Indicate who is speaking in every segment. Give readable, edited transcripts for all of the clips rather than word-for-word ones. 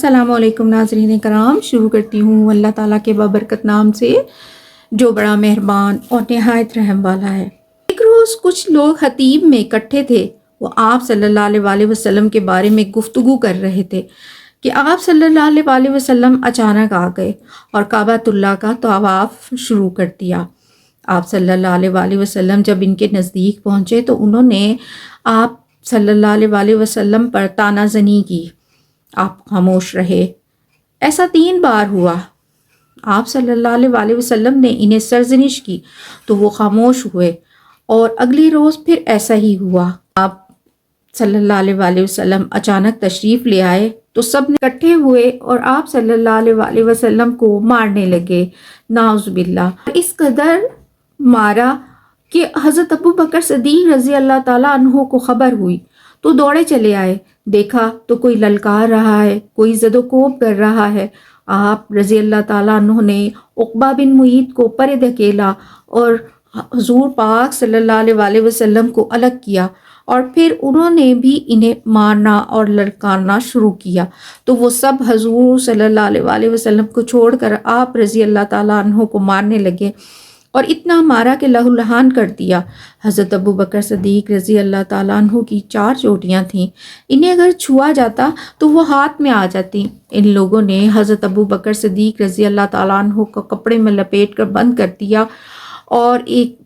Speaker 1: السلام علیکم ناظرین کرام، شروع کرتی ہوں اللہ تعالیٰ کے بابرکت نام سے جو بڑا مہربان اور نہایت رحم والا ہے۔ ایک روز کچھ لوگ خطیب میں اکٹھے تھے۔ وہ آپ صلی اللہ علیہ وسلم کے بارے میں گفتگو کر رہے تھے کہ آپ صلی اللہ علیہ وسلم اچانک آ گئے اور کعبۃ اللہ کا طواف شروع کر دیا۔ آپ صلی اللہ علیہ وسلم جب ان کے نزدیک پہنچے تو انہوں نے آپ صلی اللہ علیہ وسلم پر طعنہ زنی کی۔ آپ خاموش رہے۔ ایسا 3 بار ہوا۔ آپ صلی اللہ علیہ وسلم نے انہیں سرزنش کی تو وہ خاموش ہوئے، اور اگلی روز پھر ایسا ہی ہوا۔ آپ صلی اللہ علیہ وسلم اچانک تشریف لے آئے تو سب نے اکٹھے ہوئے اور آپ صلی اللہ علیہ وسلم کو مارنے لگے، نعوذ باللہ۔ اس قدر مارا کہ حضرت ابو بکر صدیق رضی اللہ تعالیٰ عنہ کو خبر ہوئی تو دوڑے چلے آئے۔ دیکھا تو کوئی للکار رہا ہے، کوئی زد و کوب کر رہا ہے۔ آپ رضی اللہ تعالیٰ عنہ نے عقبہ بن معیط کو پرے دھکیلا اور حضور پاک صلی اللہ علیہ وسلم کو الگ کیا، اور پھر انہوں نے بھی انہیں مارنا اور للکارنا شروع کیا تو وہ سب حضور صلی اللہ علیہ وسلم کو چھوڑ کر آپ رضی اللہ تعالیٰ عنہ کو مارنے لگے، اور اتنا مارا کہ لہو لہان کر دیا۔ حضرت ابو بکر صدیق رضی اللہ تعالیٰ عنہ کی 4 چوٹیاں تھیں، انہیں اگر چھوا جاتا تو وہ ہاتھ میں آ جاتی۔ ان لوگوں نے حضرت ابو بکر صدیق رضی اللہ تعالیٰ عنہ کو کپڑے میں لپیٹ کر بند کر دیا اور ایک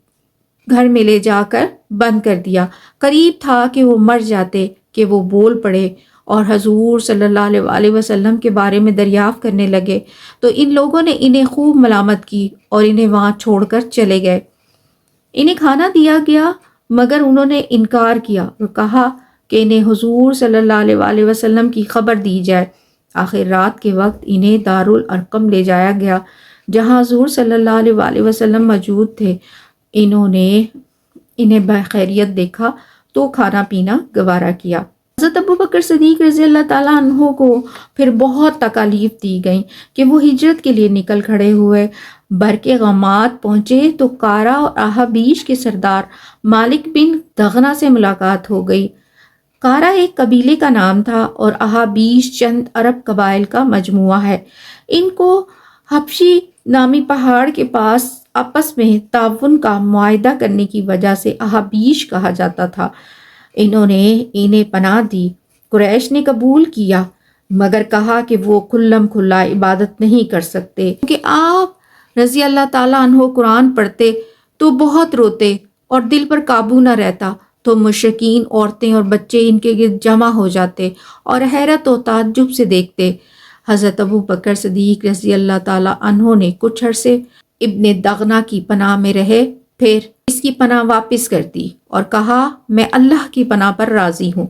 Speaker 1: گھر میں لے جا کر بند کر دیا۔ قریب تھا کہ وہ مر جاتے کہ وہ بول پڑے اور حضور صلی اللہ علیہ وسلم کے بارے میں دریافت کرنے لگے تو ان لوگوں نے انہیں خوب ملامت کی اور انہیں وہاں چھوڑ کر چلے گئے۔ انہیں کھانا دیا گیا مگر انہوں نے انکار کیا اور کہا کہ انہیں حضور صلی اللہ علیہ وسلم کی خبر دی جائے۔ آخر رات کے وقت انہیں دارالارقم لے جایا گیا جہاں حضور صلی اللہ علیہ وسلم موجود تھے۔ انہوں نے انہیں بخیریت دیکھا تو کھانا پینا گوارا کیا۔ حضرت ابو بکر صدیق رضی اللہ تعالیٰ عنہ کو پھر بہت تکالیف دی گئیں کہ وہ ہجرت کے لیے نکل کھڑے ہوئے۔ برق غمات پہنچے تو کارا اور احابیش کے سردار مالک بن دغنہ سے ملاقات ہو گئی۔ کارا ایک قبیلے کا نام تھا اور احابیش چند عرب قبائل کا مجموعہ ہے۔ ان کو حبشی نامی پہاڑ کے پاس آپس میں تعاون کا معاہدہ کرنے کی وجہ سے احابیش کہا جاتا تھا۔ انہوں نے انہیں پناہ دی۔ قریش نے قبول کیا مگر کہا کہ وہ کھلم کھلا عبادت نہیں کر سکتے، کیونکہ آپ رضی اللہ تعالیٰ عنہ قرآن پڑھتے تو بہت روتے اور دل پر قابو نہ رہتا تو مشرکین عورتیں اور بچے ان کے گرد جمع ہو جاتے اور حیرت و تعجب سے دیکھتے۔ حضرت ابو بکر صدیق رضی اللہ تعالیٰ عنہ نے کچھ عرصے ابن دغنہ کی پناہ میں رہے، پھر اس کی پناہ واپس کر دی اور کہا میں اللہ کی پناہ پر راضی ہوں۔